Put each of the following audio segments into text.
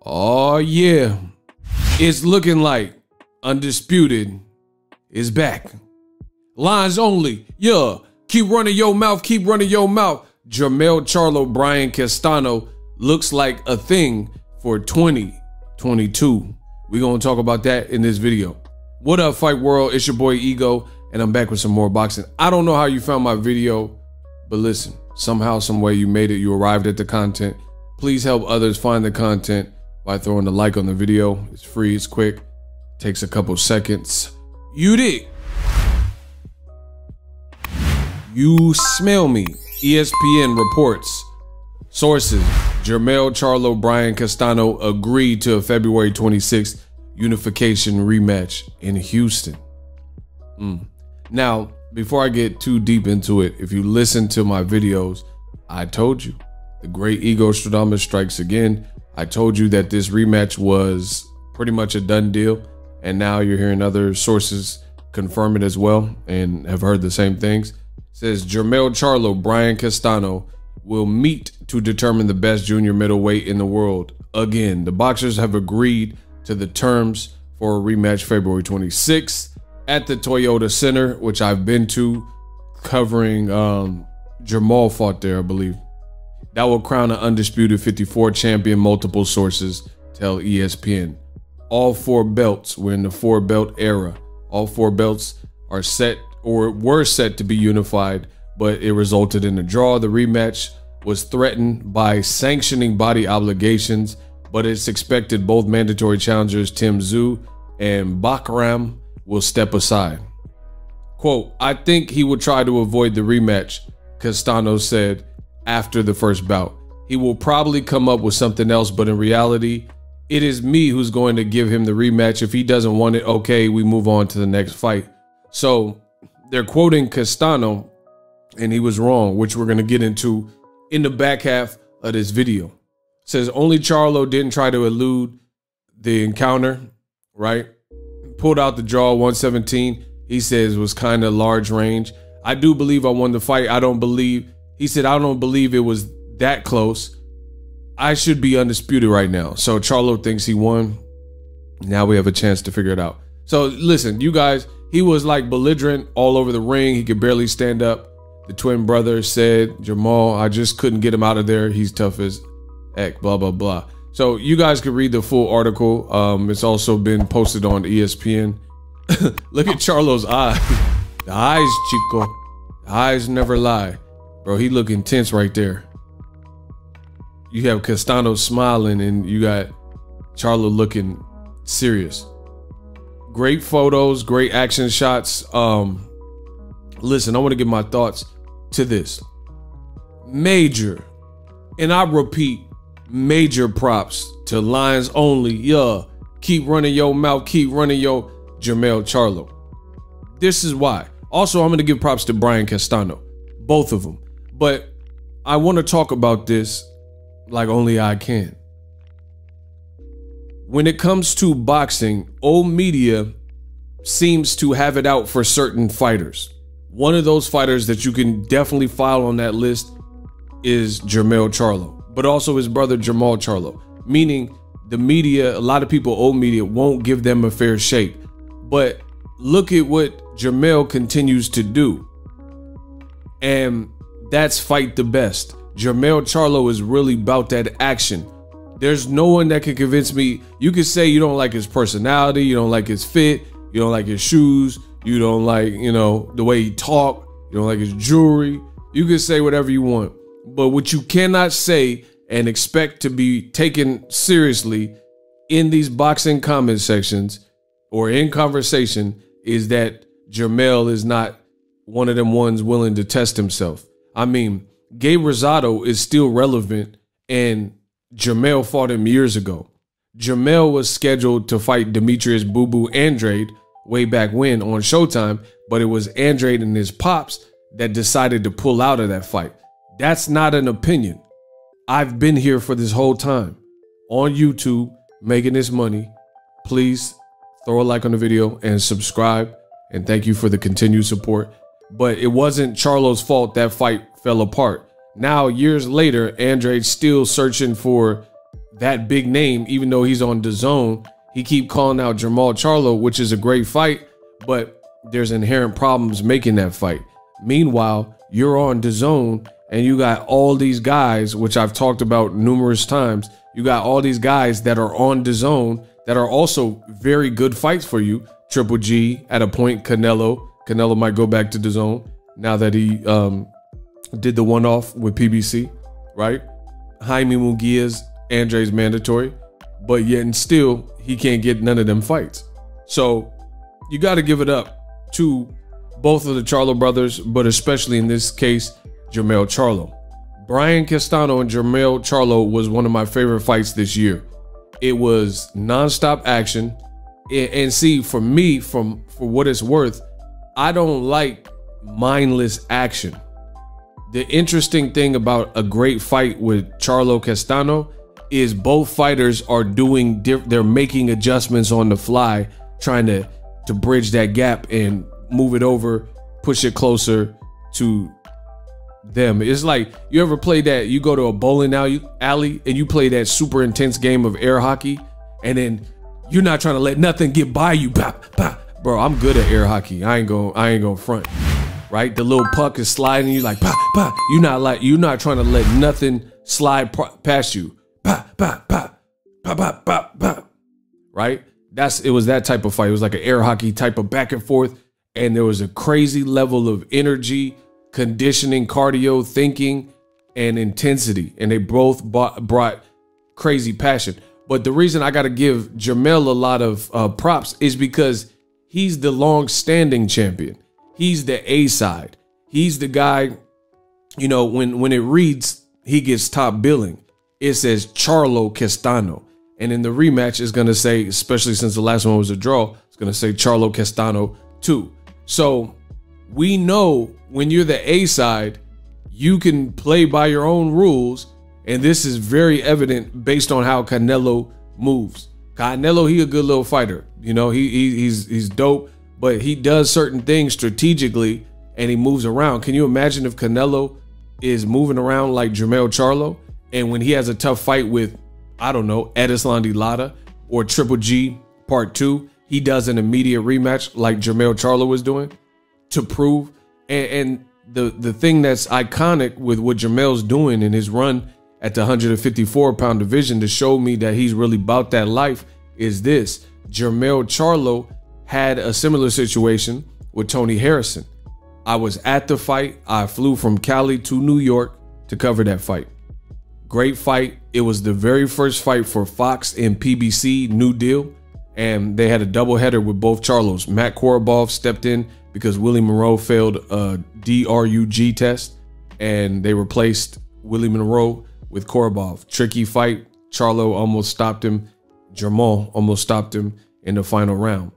Oh yeah, it's looking like Undisputed is back. Lines only, yeah. Keep running your mouth, keep running your mouth. Jermell Charlo, Brian Castano looks like a thing for 2022. We're gonna talk about that in this video. What up, Fight World? It's your boy Ego, and I'm back with some more boxing. I don't know how you found my video, but listen, somehow, some way you made it, you arrived at the content. Please help others find the content by throwing a like on the video. It's free, it's quick, takes a couple seconds. You dig? You smell me. ESPN reports. Sources: Jermell Charlo, Brian Castano agreed to a February 26th unification rematch in Houston. Now, before I get too deep into it, if you listen to my videos, I told you the great Ego Stradamus strikes again. I told you that this rematch was pretty much a done deal, and now you're hearing other sources confirm it as well and have heard the same things. It says Jermell Charlo, Brian Castano will meet to determine the best junior middleweight in the world. Again, the boxers have agreed to the terms for a rematch February 26th at the Toyota Center, which I've been to, covering Jermall fought there, I believe. That will crown an undisputed 54 champion, multiple sources tell ESPN. All four belts, we're in the 4-belt era. All 4 belts are set or were set to be unified, but it resulted in a draw. The rematch was threatened by sanctioning body obligations, but it's expected both mandatory challengers Tim Tszyu and Bakram will step aside. Quote, I think he will try to avoid the rematch, Castano said after the first bout. He will probably come up with something else, but in reality, it is me who's going to give him the rematch. If he doesn't want it, okay, we move on to the next fight. So they're quoting Castano, and he was wrong, which we're going to get into in the back half of this video. It says only Charlo didn't try to elude the encounter, right? Pulled out the draw, 117. He says was kind of large range. I do believe I won the fight. I don't believe, he said, I don't believe it was that close. I should be undisputed right now. So Charlo thinks he won. Now we have a chance to figure it out. So listen, you guys, he was like belligerent all over the ring. He could barely stand up. The twin brother said, Jermall, I just couldn't get him out of there. He's tough as heck, blah, blah, blah. So you guys could read the full article. It's also been posted on ESPN. Look at Charlo's eye. The eyes, Chico. The eyes never lie. Bro, he look intense right there. You have Castano smiling and you got Charlo looking serious. Great photos, great action shots. Listen, I want to give my thoughts to this. Major, and I repeat, major props to Lines Only. Yeah, keep running your mouth, keep running your Jermell Charlo. This is why. Also, I'm going to give props to Brian Castano, both of them. But I want to talk about this like only I can. When it comes to boxing, old media seems to have it out for certain fighters. One of those fighters that you can definitely file on that list is Jermell Charlo, but also his brother Jermall Charlo, meaning the media, a lot of people, old media, won't give them a fair shake. But look at what Jermell continues to do, and that's fight the best. Jermell Charlo is really about that action. There's no one that can convince me. You can say you don't like his personality, you don't like his fit, you don't like his shoes, you don't like, you know, the way he talk, you don't like his jewelry. You can say whatever you want. But what you cannot say and expect to be taken seriously in these boxing comment sections or in conversation is that Jermell is not one of them ones willing to test himself. I mean, Gabe Rosado is still relevant, and Jermell fought him years ago. Jermell was scheduled to fight Demetrius Boo Boo Andrade way back when on Showtime, but it was Andrade and his pops that decided to pull out of that fight. That's not an opinion. I've been here for this whole time on YouTube making this money. Please throw a like on the video and subscribe, and thank you for the continued support. But it wasn't Charlo's fault that fight fell apart. Now, years later, Andrade's still searching for that big name, even though he's on DAZN, he keep calling out Jermell Charlo, which is a great fight, but there's inherent problems making that fight. Meanwhile, you're on DAZN and you got all these guys, which I've talked about numerous times. You got all these guys that are on DAZN that are also very good fights for you. Triple G, at a point, Canelo. Canelo might go back to DAZN now that he did the one-off with PBC, right? Jaime Munguia's Andre's mandatory, but yet and still he can't get none of them fights. So you got to give it up to both of the Charlo brothers, but especially in this case, Jermell Charlo. Brian Castano and Jermell Charlo was one of my favorite fights this year. It was nonstop action. And see, for me, for what it's worth, I don't like mindless action. The interesting thing about a great fight with Charlo Castano is both fighters are they're making adjustments on the fly, trying to bridge that gap and move it over, push it closer to them. It's like, you ever play that, you go to a bowling alley and you play that super intense game of air hockey, and then you're not trying to let nothing get by you. Bah, bah. Bro, I'm good at air hockey. I ain't gonna front. Right? The little puck is sliding, you like, bah, bah. You're not trying to let nothing slide past you. Bah, bah, bah, bah, bah, bah, bah. Right? It was that type of fight. It was like an air hockey type of back and forth. And there was a crazy level of energy, conditioning, cardio, thinking, and intensity. And they both brought crazy passion. But the reason I got to give Jermell a lot of props is because he's the long-standing champion. He's the A side. He's the guy, you know, when it reads, he gets top billing. It says Charlo Castano. And in the rematch, it's going to say, especially since the last one was a draw, it's going to say Charlo Castano 2. So we know when you're the A side, you can play by your own rules. And this is very evident based on how Canelo moves. Canelo, he a good little fighter. You know, he's dope, but he does certain things strategically and he moves around. Can you imagine if Canelo is moving around like Jermell Charlo, and when he has a tough fight with, I don't know, Erislandy Lara or Triple G Part 2, he does an immediate rematch like Jermell Charlo was doing to prove. And the thing that's iconic with what Jermell's doing in his run at the 154-pound division to show me that he's really about that life is this. Jermell Charlo had a similar situation with Tony Harrison. I was at the fight. I flew from Cali to New York to cover that fight. Great fight. It was the very first fight for Fox and PBC New Deal. And they had a doubleheader with both Charlos. Matt Korobov stepped in because Willie Monroe failed a DRUG test, and they replaced Willie Monroe with Korobov. Tricky fight. Charlo almost stopped him. Jermall almost stopped him in the final round.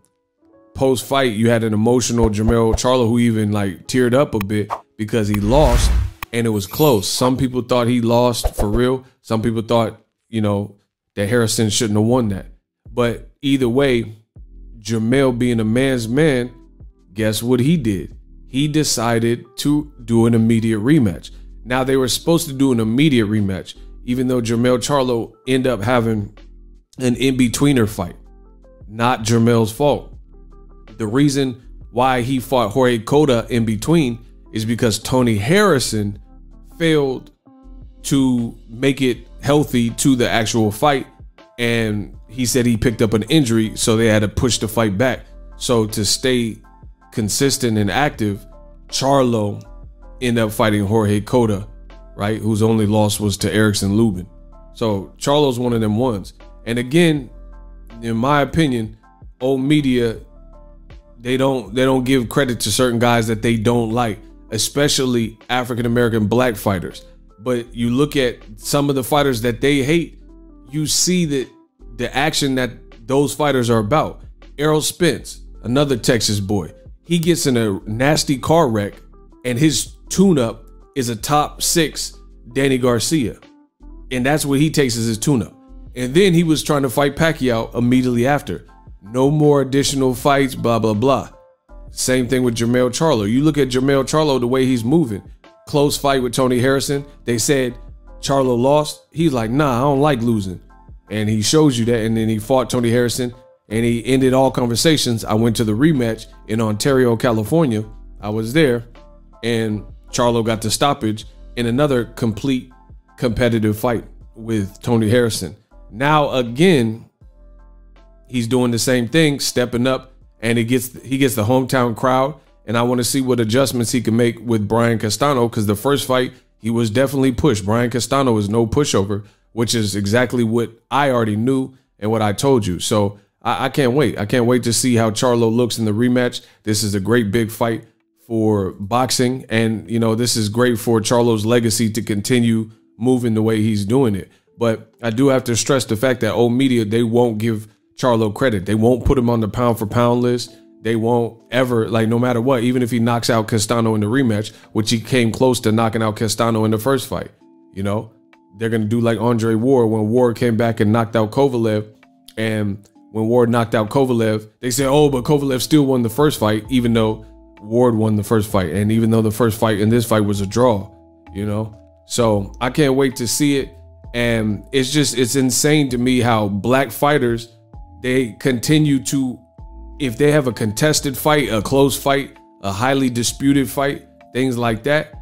Post-fight, you had an emotional Jermell Charlo who even like teared up a bit because he lost and it was close. Some people thought he lost for real. Some people thought, you know, that Harrison shouldn't have won that. But either way, Jermell being a man's man, guess what he did? He decided to do an immediate rematch. Now, they were supposed to do an immediate rematch, even though Jermell Charlo ended up having an in-betweener fight. Not Jermell's fault. The reason why he fought Jorge Cota in between is because Tony Harrison failed to make it healthy to the actual fight. And he said he picked up an injury, so they had to push the fight back. So to stay consistent and active, Charlo ended up fighting Jorge Cota, right? Whose only loss was to Erickson Lubin. So Charlo's one of them ones. And again, in my opinion, old media, they don't give credit to certain guys that they don't like, especially African-American black fighters. But you look at some of the fighters that they hate, you see that the action that those fighters are about. Errol Spence, another Texas boy, he gets in a nasty car wreck and his tune-up is a top 6 Danny Garcia. And that's what he takes as his tune-up. And then he was trying to fight Pacquiao immediately after. No more additional fights, blah, blah, blah. Same thing with Jermell Charlo. You look at Jermell Charlo, the way he's moving. Close fight with Tony Harrison. They said Charlo lost. He's like, nah, I don't like losing. And he shows you that. And then he fought Tony Harrison and he ended all conversations. I went to the rematch in Ontario, California. I was there and Charlo got the stoppage in another complete competitive fight with Tony Harrison. Now, again, he's doing the same thing, stepping up, and he gets the hometown crowd. And I want to see what adjustments he can make with Brian Castano, because the first fight, he was definitely pushed. Brian Castano is no pushover, which is exactly what I already knew and what I told you. So I can't wait. I can't wait to see how Charlo looks in the rematch. This is a great big fight for boxing. And, you know, this is great for Charlo's legacy to continue moving the way he's doing it. But I do have to stress the fact that old media, they won't give Charlo credit. They won't put him on the pound for pound list. They won't ever, like, no matter what, even if he knocks out Castano in the rematch, which he came close to knocking out Castano in the first fight, you know, they're going to do like Andre Ward when Ward came back and knocked out Kovalev. And when Ward knocked out Kovalev, they said, oh, but Kovalev still won the first fight, even though Ward won the first fight. And even though the first fight in this fight was a draw, you know, so I can't wait to see it. And it's insane to me how black fighters, they continue to, if they have a contested fight, a close fight, a highly disputed fight, things like that,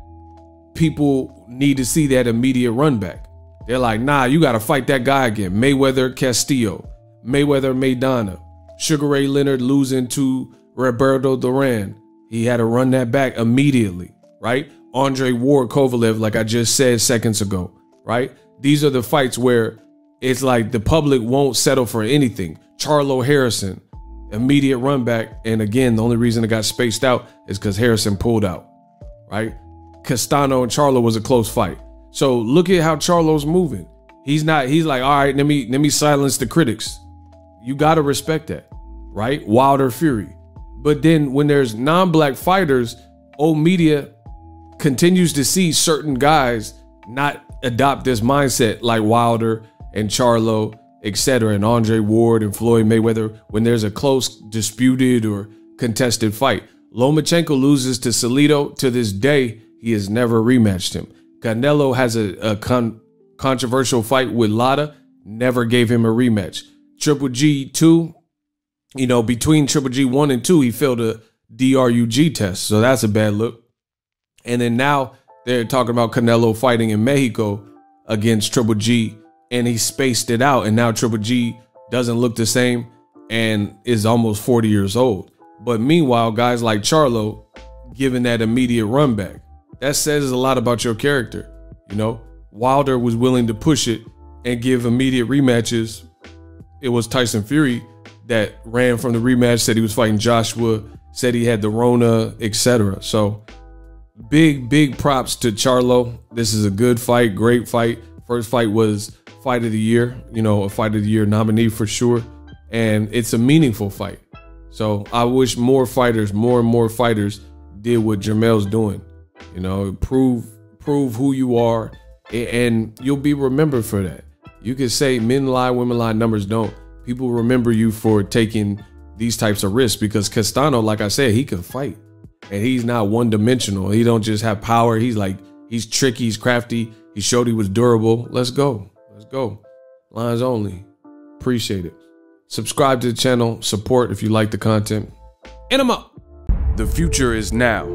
people need to see that immediate run back. They're like, nah, you got to fight that guy again. Mayweather Castillo, Mayweather Maidana, Sugar Ray Leonard losing to Roberto Duran. He had to run that back immediately, right? Andre Ward Kovalev, like I just said seconds ago, right? These are the fights where it's like the public won't settle for anything. Charlo Harrison, immediate run back. And again, the only reason it got spaced out is because Harrison pulled out, right? Castano and Charlo was a close fight. So look at how Charlo's moving. He's like, all right, let me silence the critics. You got to respect that, right? Wilder Fury. But then when there's non-black fighters, old media continues to see certain guys not adopt this mindset like Wilder and Charlo, etc., and Andre Ward and Floyd Mayweather when there's a close, disputed or contested fight. Lomachenko loses to Salido. To this day, he has never rematched him. Canelo has a controversial fight with Lada, never gave him a rematch. Triple G 2, you know, between Triple G 1 and 2, he failed a DRUG test, so that's a bad look. And then now they're talking about Canelo fighting in Mexico against Triple G, and he spaced it out, and now Triple G doesn't look the same and is almost 40 years old. But meanwhile, guys like Charlo giving that immediate run back, that says a lot about your character. You know, Wilder was willing to push it and give immediate rematches. It was Tyson Fury that ran from the rematch, said he was fighting Joshua, said he had the Rona, etc. So big props to Charlo. This is a good fight, great fight. First fight was fight of the year, you know, a fight of the year nominee for sure. And it's a meaningful fight. So I wish more and more fighters did what Jermell's doing. You know, prove who you are, and you'll be remembered for that. You can say men lie, women lie, numbers don't. People remember you for taking these types of risks, because Castano, like I said, he can fight. And he's not one-dimensional. He don't just have power. He's tricky, he's crafty. He showed he was durable. Let's go. Let's go. Lines only. Appreciate it. Subscribe to the channel. Support if you like the content. And I'm up. The future is now.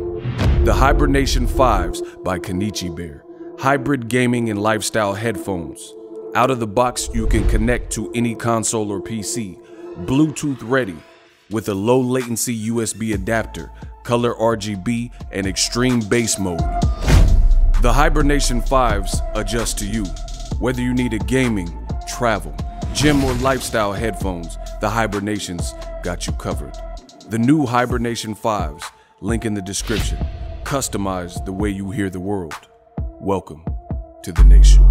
The Hibernation 5s by Kenichi Bear. Hybrid gaming and lifestyle headphones. Out of the box, you can connect to any console or PC. Bluetooth ready with a low latency USB adapter, color RGB, and extreme bass mode. The Hibernation 5s adjust to you. Whether you need a gaming, travel, gym, or lifestyle headphones, the Hibernations got you covered. The new Hibernation 5s, link in the description. Customize the way you hear the world. Welcome to the nation.